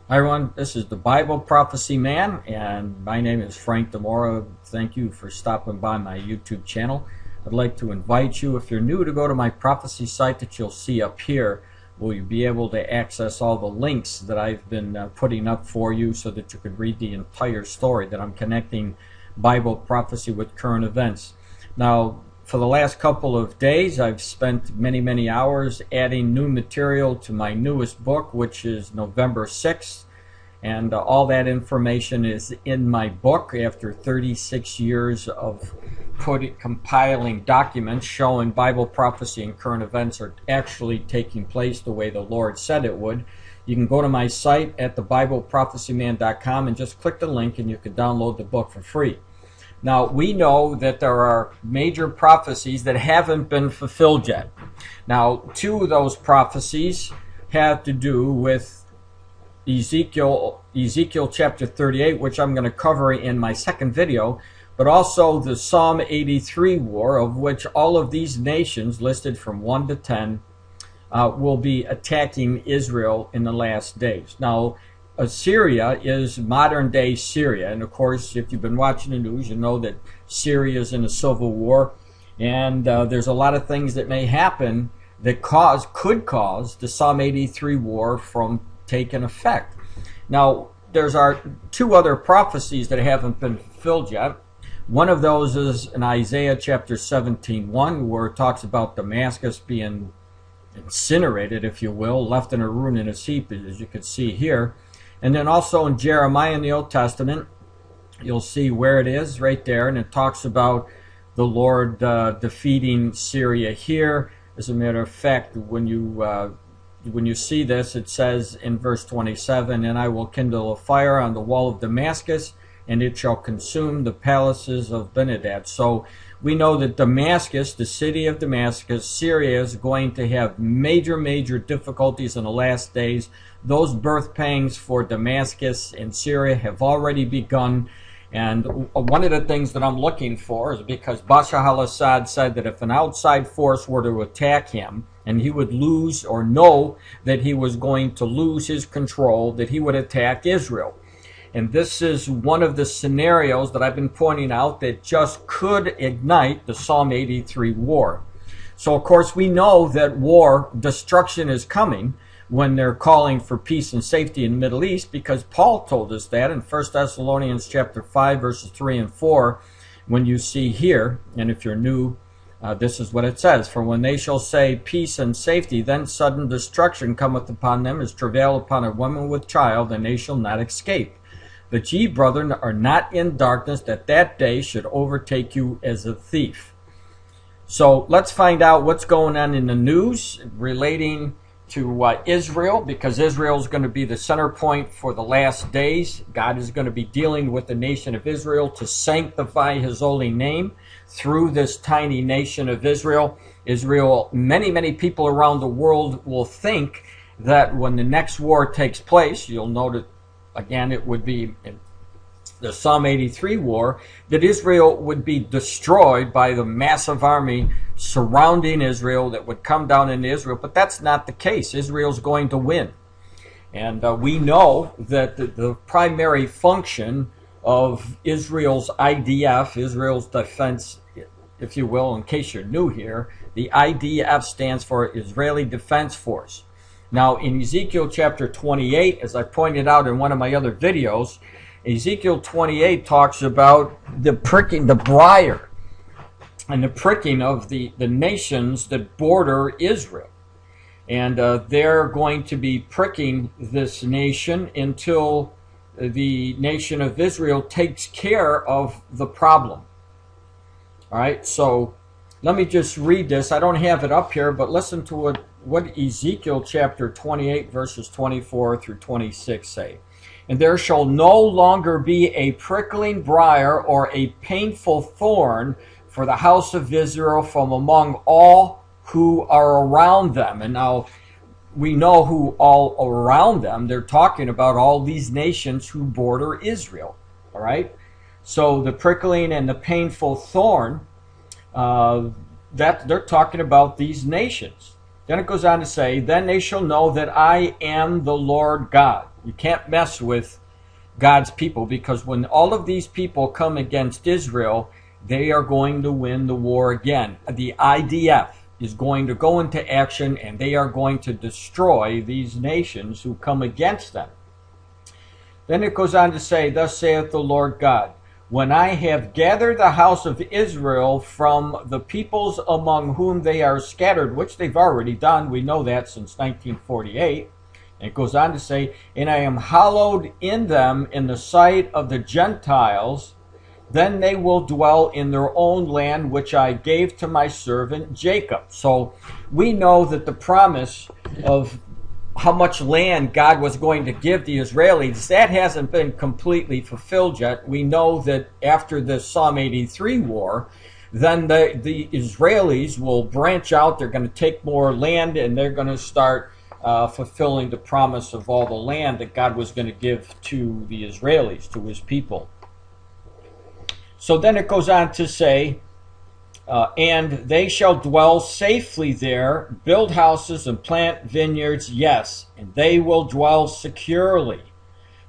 Hi everyone, this is the Bible Prophecy Man, and my name is Frank Demora. Thank you for stopping by my YouTube channel. I'd like to invite you, if you're new, to go to my prophecy site that you'll see up here, where you'll be able to access all the links that I've been putting up for you so that you could read the entire story, that I'm connecting Bible prophecy with current events. Now, for the last couple of days, I've spent many hours adding new material to my newest book, which is November 6th. And all that information is in my book after 36 years of compiling documents showing Bible prophecy and current events are actually taking place the way the Lord said it would. You can go to my site at thebibleprophecyman.com and just click the link and you can download the book for free. Now, we know that there are major prophecies that haven't been fulfilled yet. Now, two of those prophecies have to do with Ezekiel chapter 38, which I'm going to cover in my second video, but also the Psalm 83 war, of which all of these nations listed from 1 to 10 will be attacking Israel in the last days. Now, Syria is modern-day Syria, and of course, if you've been watching the news, you know that Syria is in a civil war, and there's a lot of things that may happen that could cause the Psalm 83 war from taking effect. Now, there's two other prophecies that haven't been fulfilled yet. One of those is in Isaiah chapter 17:1, where it talks about Damascus being incinerated, if you will, left in a ruin and a heap, as you can see here. And then also in Jeremiah in the Old Testament, you'll see where it is right there, and it talks about the Lord defeating Syria here. As a matter of fact, when you see this, it says in verse 27, "And I will kindle a fire on the wall of Damascus, and it shall consume the palaces of Ben-hadad." So we know that Damascus, the city of Damascus, Syria, is going to have major difficulties in the last days. Those birth pangs for Damascus and Syria have already begun. And one of the things that I'm looking for is because Bashar al-Assad said that if an outside force were to attack him, and he would lose, or know that he was going to lose his control, that he would attack Israel. And this is one of the scenarios that I've been pointing out that just could ignite the Psalm 83 war. So of course we know that war, destruction is coming when they're calling for peace and safety in the Middle East, because Paul told us that in 1 Thessalonians chapter 5 verses 3 and 4, when you see here, and if you're new, this is what it says: "For when they shall say peace and safety, then sudden destruction cometh upon them as travail upon a woman with child, and they shall not escape. But ye, brethren, are not in darkness, that that day should overtake you as a thief." So let's find out what's going on in the news relating to Israel, because Israel is going to be the center point for the last days. God is going to be dealing with the nation of Israel to sanctify his holy name through this tiny nation of Israel. Many people around the world will think that when the next war takes place, you'll note again, it would be in the Psalm 83 war, that Israel would be destroyed by the massive army surrounding Israel that would come down into Israel. But that's not the case. Israel's going to win. And we know that the primary function of Israel's IDF, Israel's defense, if you will, in case you're new here, the IDF stands for Israeli Defense Force. Now, in Ezekiel chapter 28, as I pointed out in one of my other videos, Ezekiel 28 talks about the pricking, the briar, and the pricking of the nations that border Israel. And they're going to be pricking this nation until the nation of Israel takes care of the problem. All right, so let me just read this. I don't have it up here, but listen to what Ezekiel chapter 28 verses 24 through 26 say. "And there shall no longer be a prickling briar or a painful thorn for the house of Israel from among all who are around them." And now we know who all around them. They're talking about all these nations who border Israel. All right? So the prickling and the painful thorn, that they're talking about these nations. Then it goes on to say, "Then they shall know that I am the Lord God." You can't mess with God's people, because when all of these people come against Israel, they are going to win the war again. The IDF is going to go into action, and they are going to destroy these nations who come against them. Then it goes on to say, thus saith the Lord God, when I have gathered the house of Israel from the peoples among whom they are scattered, which they've already done, we know that since 1948. And it goes on to say, and I am hallowed in them in the sight of the Gentiles, then they will dwell in their own land, which I gave to my servant Jacob. So we know that the promise of how much land God was going to give the Israelis, that hasn't been completely fulfilled yet. We know that after the Psalm 83 war, then the Israelis will branch out. They're going to take more land, and they're going to start fulfilling the promise of all the land that God was going to give to the Israelis, to his people. So then it goes on to say, and they shall dwell safely there, build houses and plant vineyards, yes, and they will dwell securely.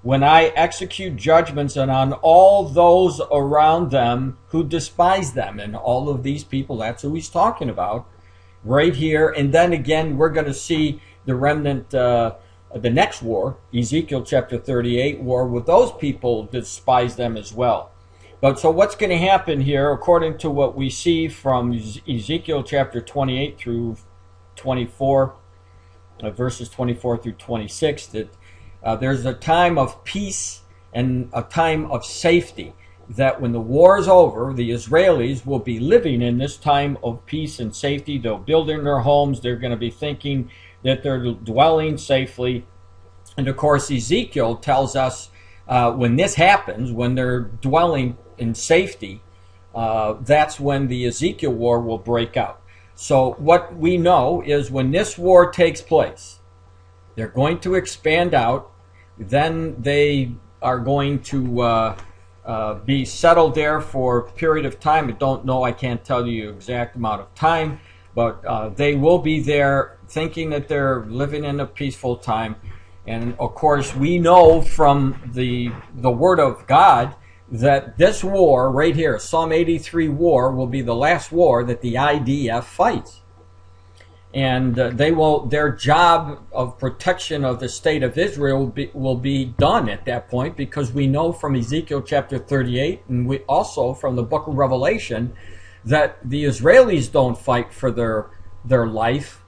When I execute judgments and on all those around them who despise them. And all of these people, that's who he's talking about right here. And then again, we're going to see the remnant, the next war, Ezekiel chapter 38 war, with those people despise them as well. But so what's going to happen here, according to what we see from Ezekiel chapter 28 through 24, verses 24 through 26, that there's a time of peace and a time of safety, that when the war is over, the Israelis will be living in this time of peace and safety. They'll build in their homes. They're going to be thinking that they're dwelling safely. And of course, Ezekiel tells us when this happens, when they're dwelling in safety, that's when the Ezekiel war will break out. So what we know is when this war takes place, they're going to expand out. Then they are going to be settled there for a period of time. I don't know, I can't tell you the exact amount of time, but they will be there thinking that they're living in a peaceful time. And of course, we know from the Word of God that this war right here, Psalm 83 war, will be the last war that the IDF fights. And their job of protection of the state of Israel will be done at that point, because we know from Ezekiel chapter 38, and we also from the book of Revelation, that the Israelis don't fight for their life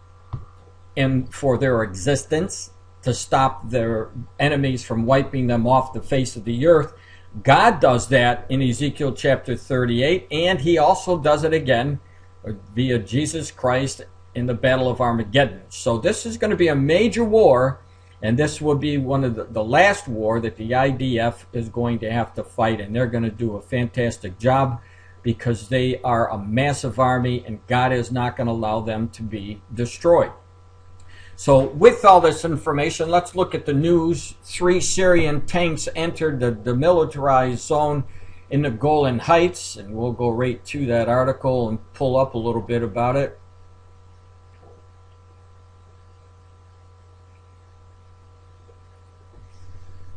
and for their existence to stop their enemies from wiping them off the face of the earth. God does that in Ezekiel chapter 38, and he also does it again via Jesus Christ in the Battle of Armageddon. So this is going to be a major war, and this will be one of the last war that the IDF is going to have to fight, and they're going to do a fantastic job because they are a massive army, and God is not going to allow them to be destroyed. So with all this information, let's look at the news. 3 Syrian tanks entered the demilitarized zone in the Golan Heights, and we'll go right to that article and pull up a little bit about it.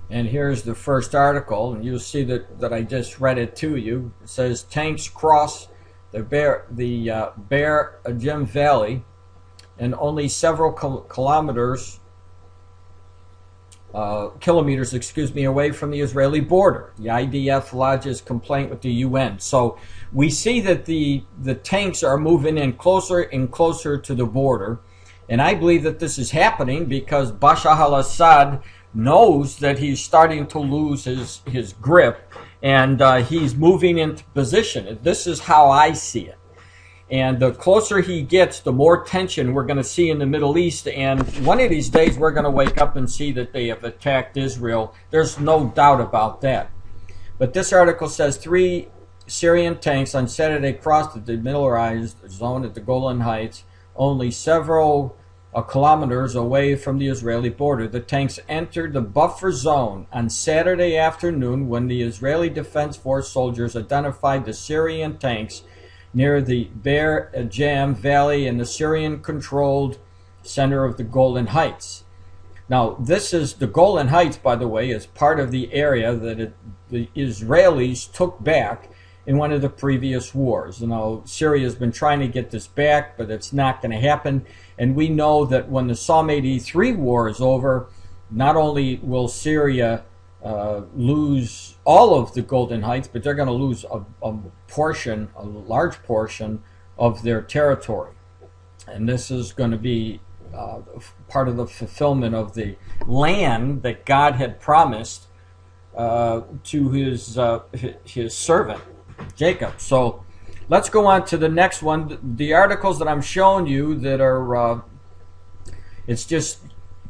And here's the first article, and you'll see that I just read it to you. It says tanks cross the Bear Ajim Valley, and only several kilometers away from the Israeli border. The IDF lodges complaint with the UN. So we see that the tanks are moving in closer and closer to the border. And I believe that this is happening because Bashar al-Assad knows that he's starting to lose his grip, and he's moving into position. This is how I see it. And the closer he gets, the more tension we're going to see in the Middle East. And one of these days, we're going to wake up and see that they have attacked Israel. There's no doubt about that. But this article says 3 Syrian tanks on Saturday crossed the demilitarized zone at the Golan Heights, only several kilometers away from the Israeli border. The tanks entered the buffer zone on Saturday afternoon when the Israeli Defense Force soldiers identified the Syrian tanks near the Bear Ajim Valley in the Syrian-controlled center of the Golan Heights. Now, this is the Golan Heights, by the way, is part of the area that the Israelis took back in one of the previous wars. You know, Syria has been trying to get this back, but it's not going to happen. And we know that when the Psalm 83 war is over, not only will Syria lose all of the Golan Heights, but they're going to lose a large portion of their territory. And this is going to be part of the fulfillment of the land that God had promised to his servant Jacob. So let's go on to the next one. The articles that I'm showing you that are it's just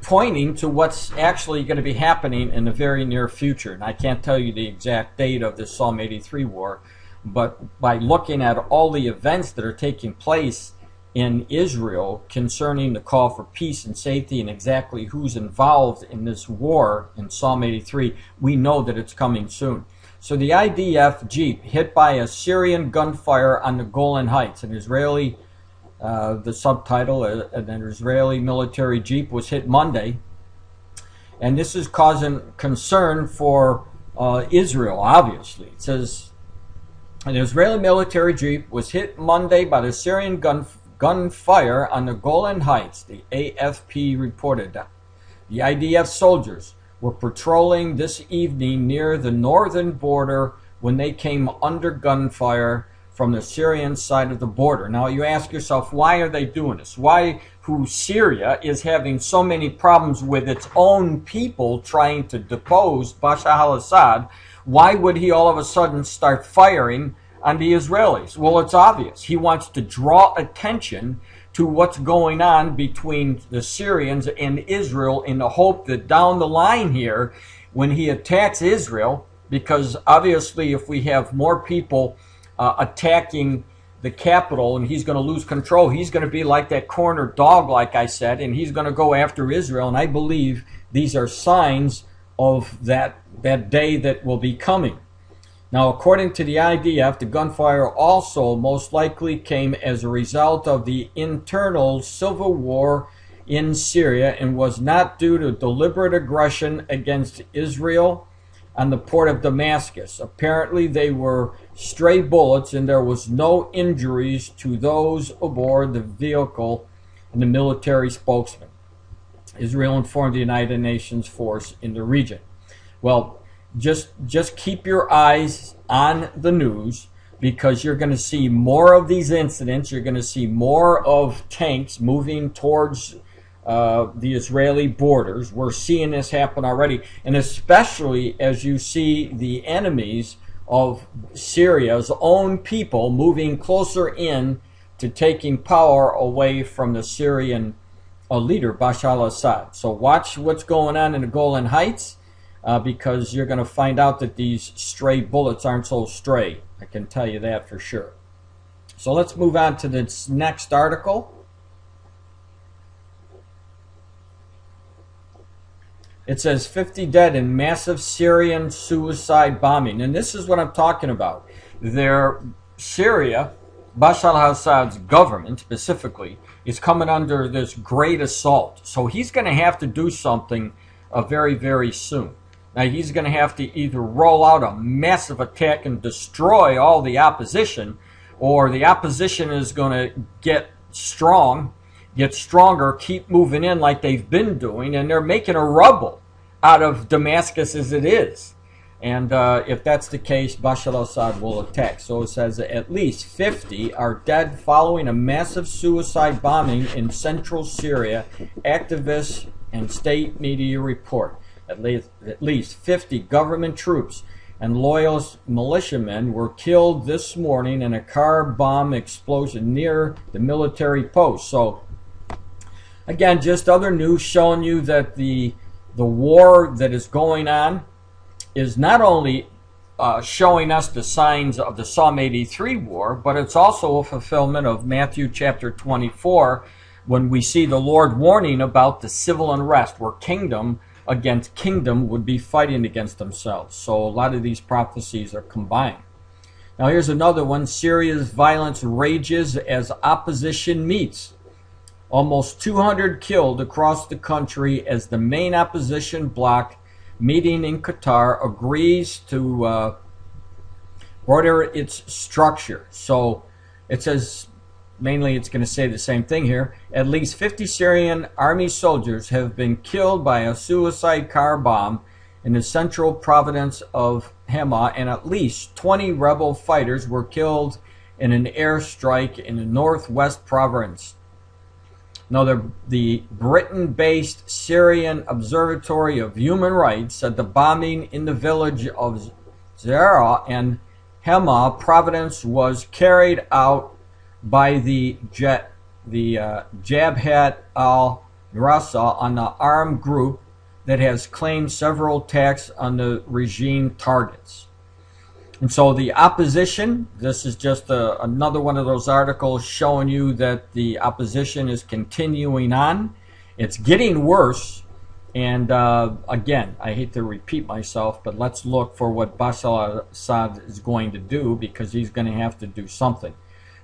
pointing to what's actually going to be happening in the very near future. And I can't tell you the exact date of this Psalm 83 war, but by looking at all the events that are taking place in Israel concerning the call for peace and safety and exactly who's involved in this war in Psalm 83, we know that it's coming soon. So the IDF Jeep hit by a Syrian gunfire on the Golan Heights. An Israeli, the subtitle, an Israeli military Jeep was hit Monday. And this is causing concern for Israel, obviously. It says, an Israeli military Jeep was hit Monday by the Syrian gunfire on the Golan Heights, the AFP reported. The IDF soldiers were patrolling this evening near the northern border when they came under gunfire from the Syrian side of the border. Now you ask yourself, why are they doing this? Why, who Syria is having so many problems with its own people trying to depose Bashar al-Assad, why would he all of a sudden start firing on the Israelis? Well, it's obvious. He wants to draw attention to what's going on between the Syrians and Israel in the hope that down the line here, when he attacks Israel, because obviously if we have more people attacking the capital and he's going to lose control, he's going to be like that cornered dog, like I said, and he's going to go after Israel. And I believe these are signs of that day that will be coming. Now, according to the IDF, the gunfire also most likely came as a result of the internal civil war in Syria and was not due to deliberate aggression against Israel on the port of Damascus. Apparently, they were stray bullets and there was no injuries to those aboard the vehicle, and the military spokesman. Israel informed the United Nations force in the region. Well, just keep your eyes on the news, because you're going to see more of these incidents. You're going to see more of tanks moving towards the Israeli borders. We're seeing this happen already, and especially as you see the enemies of Syria's own people moving closer in to taking power away from the Syrian leader, Bashar al-Assad. So watch what's going on in the Golan Heights, because you're going to find out that these stray bullets aren't so stray. I can tell you that for sure. So let's move on to this next article. It says 50 dead in massive Syrian suicide bombing. And this is what I'm talking about. Syria, Bashar al-Assad's government specifically, is coming under this great assault. So he's going to have to do something very, very soon. Now, he's going to have to either roll out a massive attack and destroy all the opposition, or the opposition is going to get stronger, keep moving in like they've been doing, and they're making a rubble out of Damascus as it is. And if that's the case, Bashar al-Assad will attack. So it says that at least 50 are dead following a massive suicide bombing in central Syria, activists and state media report. At least 50 government troops and loyalist militiamen were killed this morning in a car bomb explosion near the military post. So, again, just other news showing you that the war that is going on is not only showing us the signs of the Psalm 83 war, but it's also a fulfillment of Matthew chapter 24, when we see the Lord warning about the civil unrest, where kingdom against kingdom would be fighting against themselves. So a lot of these prophecies are combined. Now here's another one. Syria's violence rages as opposition meets. Almost 200 killed across the country as the main opposition bloc meeting in Qatar agrees to order its structure. So it says, mainly it's going to say the same thing here. At least 50 Syrian army soldiers have been killed by a suicide car bomb in the central province of Hamas, and at least 20 rebel fighters were killed in an airstrike in the northwest province. Now, the Britain-based Syrian Observatory of Human Rights said the bombing in the village of Zara and Hama province was carried out by the Jabhat al-Nusra, an armed group that has claimed several attacks on the regime targets. And so the opposition, this is just another one of those articles showing you that the opposition is continuing on. It's getting worse. And again, I hate to repeat myself, but let's look for what Bashar al-Assad is going to do, because he's going to have to do something.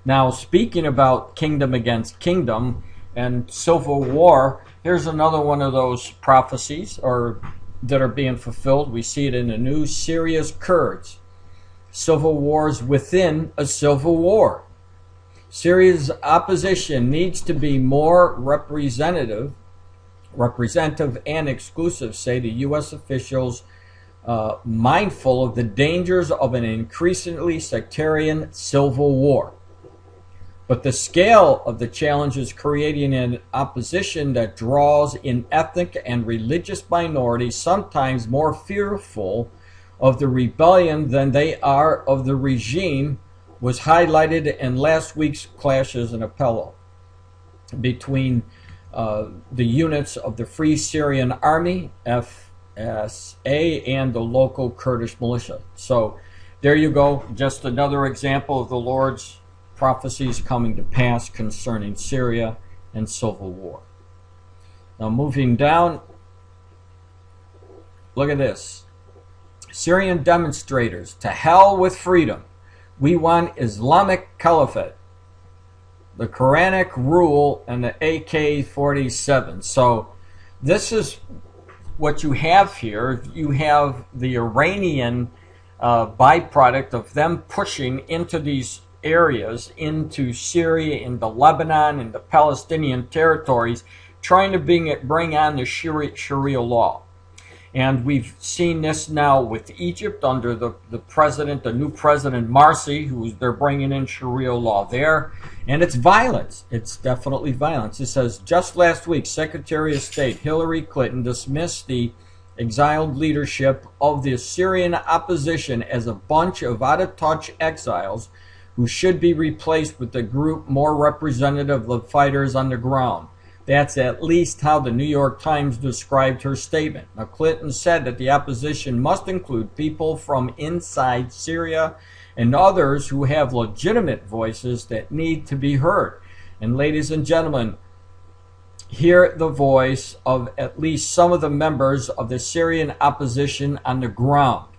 Now, speaking about kingdom against kingdom and civil war, here's another one of those prophecies that are being fulfilled. We see it in the news. Syria's Kurds. Civil wars within a civil war. Syria's opposition needs to be more representative and exclusive, say the U.S. officials, mindful of the dangers of an increasingly sectarian civil war. But the scale of the challenge is creating an opposition that draws in ethnic and religious minorities, sometimes more fearful of the rebellion than they are of the regime, was highlighted in last week's clashes in Aleppo between the units of the Free Syrian Army, FSA, and the local Kurdish militia. So there you go, just another example of the Lord's prophecies coming to pass concerning Syria and civil war. Now moving down, look at this. Syrian demonstrators, to hell with freedom. We want Islamic Caliphate, the Quranic rule, and the AK-47. So this is what you have here. You have the Iranian byproduct of them pushing into these areas, into Syria, into Lebanon, into Palestinian territories, trying to bring on the Sharia law. And we've seen this now with Egypt under the new president Morsi, they're bringing in Sharia law there. And it's violence. It's definitely violence. It says, just last week, Secretary of State Hillary Clinton dismissed the exiled leadership of the Syrian opposition as a bunch of out-of-touch exiles who should be replaced with a group more representative of fighters on the ground. That's at least how the New York Times described her statement. Now, Clinton said that the opposition must include people from inside Syria and others who have legitimate voices that need to be heard. And ladies and gentlemen, hear the voice of at least some of the members of the Syrian opposition on the ground.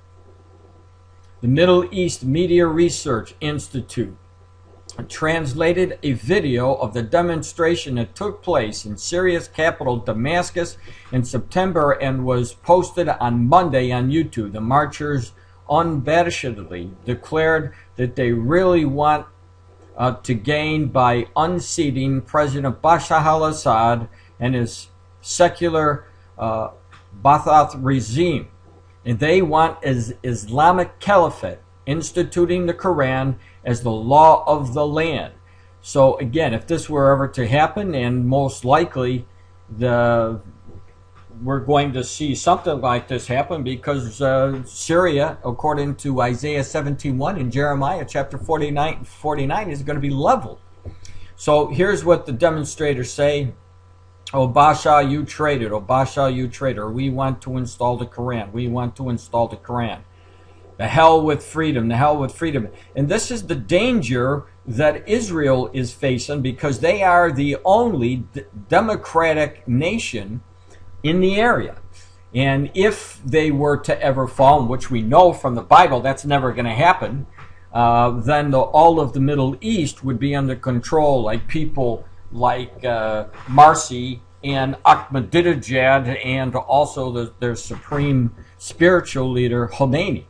The Middle East Media Research Institute translated a video of the demonstration that took place in Syria's capital, Damascus, in September and was posted on Monday on YouTube. The marchers unabashedly declared that they really want to gain by unseating President Bashar al-Assad and his secular Ba'ath regime. And they want Islamic Caliphate, instituting the Quran as the law of the land. So again, if this were ever to happen, and most likely we're going to see something like this happen, because Syria, according to Isaiah 17:1 and Jeremiah chapter 49, is going to be leveled. So here's what the demonstrators say. Oh, Bashar, you traitor. Oh, Bashar, you traitor. We want to install the Quran. We want to install the Quran. The hell with freedom, the hell with freedom. And this is the danger that Israel is facing, because they are the only democratic nation in the area. And if they were to ever fall, which we know from the Bible that's never going to happen, then all of the Middle East would be under control, like people like Marcy and Ahmadinejad, and also their supreme spiritual leader, Khomeini.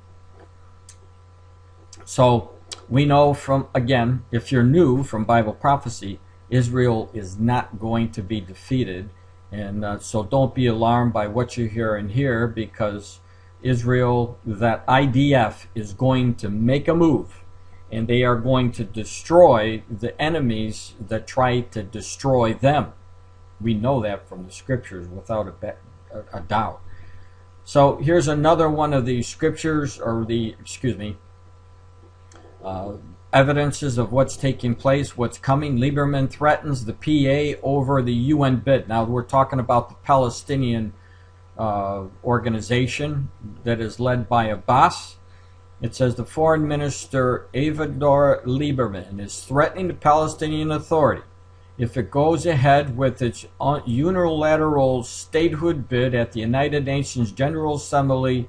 So we know from, again, if you're new from Bible prophecy, Israel is not going to be defeated. And so don't be alarmed by what you hear in here, because Israel, that IDF, is going to make a move, and they are going to destroy the enemies that try to destroy them. We know that from the scriptures without a doubt. So here's another one of the scriptures, or the, evidences of what's taking place, what's coming. Lieberman threatens the PA over the UN bid. Now we're talking about the Palestinian organization that is led by Abbas. It says the foreign minister Avigdor Lieberman is threatening the Palestinian Authority if it goes ahead with its unilateral statehood bid at the United Nations General Assembly,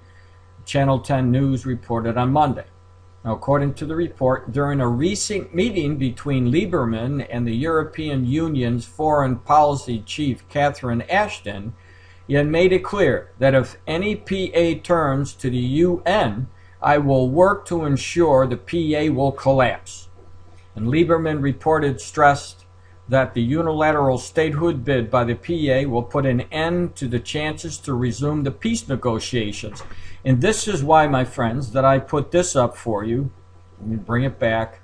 Channel 10 News reported on Monday. Now, according to the report, during a recent meeting between Lieberman and the European Union's foreign policy chief, Catherine Ashton, he had made it clear that if any PA turns to the UN, I will work to ensure the PA will collapse. And Lieberman reported stressed that the unilateral statehood bid by the PA will put an end to the chances to resume the peace negotiations. And this is why, my friends, that I put this up for you. Let me bring it back.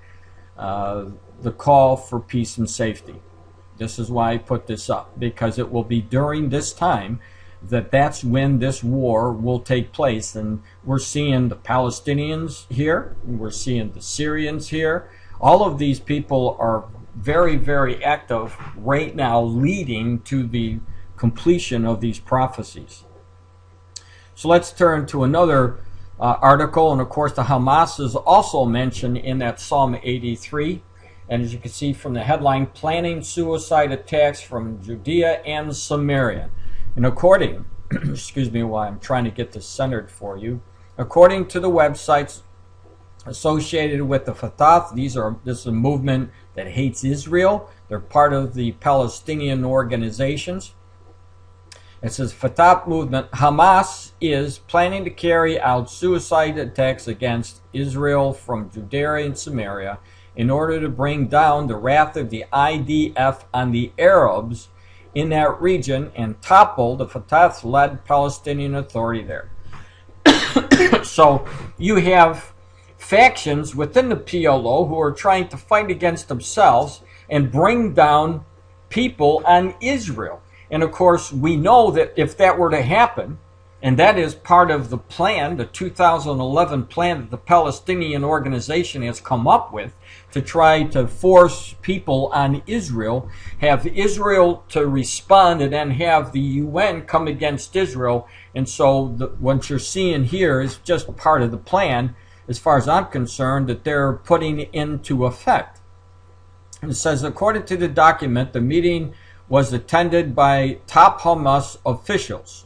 The call for peace and safety. This is why I put this up, because it will be during this time that's when this war will take place. And we're seeing the Palestinians here, we're seeing the Syrians here. All of these people are very, very active right now, leading to the completion of these prophecies. So let's turn to another article, and of course the Hamas is also mentioned in that Psalm 83. And as you can see from the headline, planning suicide attacks from Judea and Samaria. And according, excuse me while I'm trying to get this centered for you, according to the websites associated with the Fatah, this is a movement that hates Israel. They're part of the Palestinian organizations. It says Fatah movement, Hamas is planning to carry out suicide attacks against Israel from Judea and Samaria in order to bring down the wrath of the IDF on the Arabs in that region and topple the Fatah-led Palestinian Authority there. So you have factions within the PLO who are trying to fight against themselves and bring down people on Israel. And of course, we know that if that were to happen, and that is part of the plan, the 2011 plan that the Palestinian organization has come up with to try to force people on Israel, have Israel to respond, and then have the UN come against Israel. And so what you're seeing here is just part of the plan, as far as I'm concerned, that they're putting into effect. And it says, according to the document, the meeting was attended by top Hamas officials.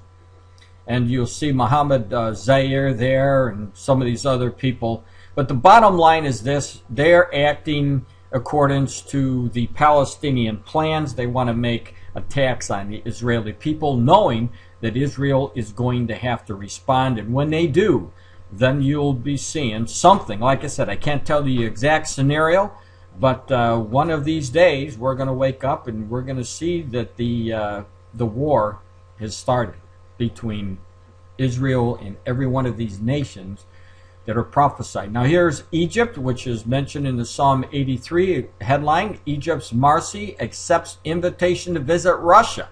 And you'll see Mohammed Zaire there and some of these other people. But the bottom line is this: they're acting accordance to the Palestinian plans. They want to make attacks on the Israeli people, knowing that Israel is going to have to respond. And when they do, then you'll be seeing something. Like I said, I can't tell you the exact scenario, but one of these days we're going to wake up and we're going to see that the war has started between Israel and every one of these nations that are prophesied. Now here's Egypt, which is mentioned in the Psalm 83 headline. Egypt's Marcy accepts invitation to visit Russia.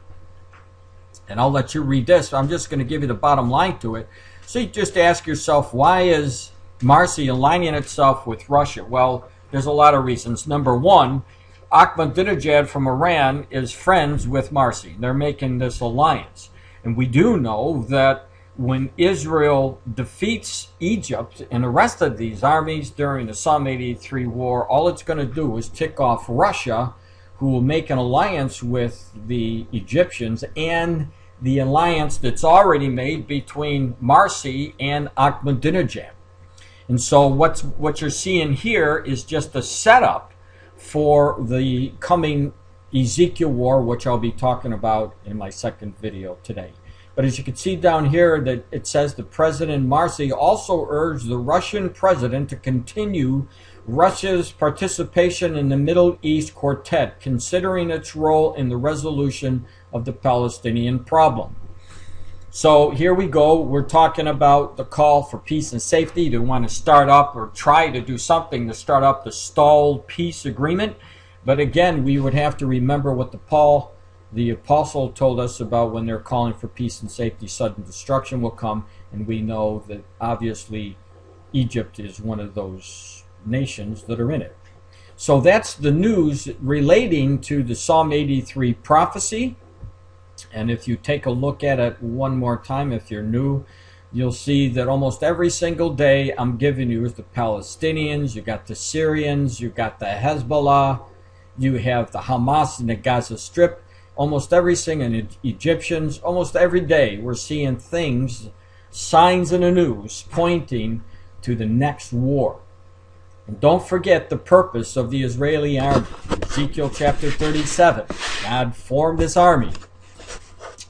And I'll let you read this. I'm just going to give you the bottom line to it. So you just ask yourself, why is Marcy aligning itself with Russia? Well, there's a lot of reasons. Number one, Ahmadinejad from Iran is friends with Marcy. They're making this alliance. And we do know that when Israel defeats Egypt and the rest of these armies during the Psalm 83 war, all it's going to do is tick off Russia, who will make an alliance with the Egyptians, and the alliance that's already made between Marcy and Ahmadinejad. And so what you're seeing here is just a setup for the coming Ezekiel war, which I'll be talking about in my second video today. But as you can see down here, that it says the President Marcy also urged the Russian president to continue Russia's participation in the Middle East Quartet, considering its role in the resolution of the Palestinian problem. So here we go. We're talking about the call for peace and safety, to want to start up or try to do something to start up the stalled peace agreement. But again, we would have to remember what the apostle told us about when they're calling for peace and safety, sudden destruction will come. And we know that obviously Egypt is one of those nations that are in it. So that's the news relating to the Psalm 83 prophecy. And if you take a look at it one more time, if you're new, you'll see that almost every single day I'm giving you is the Palestinians, you got the Syrians, you got the Hezbollah, you have the Hamas in the Gaza Strip, almost everything, and Egyptians. Almost every day we're seeing things, signs in the news pointing to the next war. And don't forget the purpose of the Israeli army. Ezekiel chapter 37, God formed this army,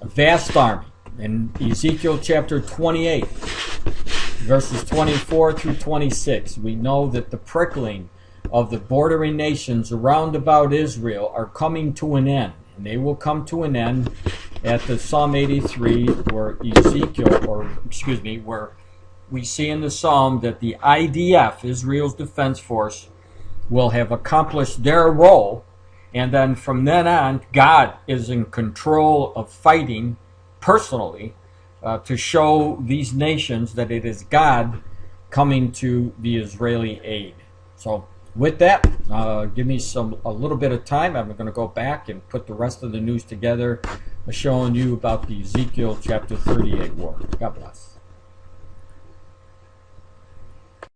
a vast army. In Ezekiel chapter 28, verses 24 through 26, we know that the prickling of the bordering nations around about Israel are coming to an end. And they will come to an end at the Psalm 83, where where we see in the Psalm that the IDF, Israel's Defense Force, will have accomplished their role. And then from then on, God is in control of fighting personally to show these nations that it is God coming to the Israeli aid. So with that, give me a little bit of time. I'm going to go back and put the rest of the news together, showing you about the Ezekiel chapter 38 war. God bless.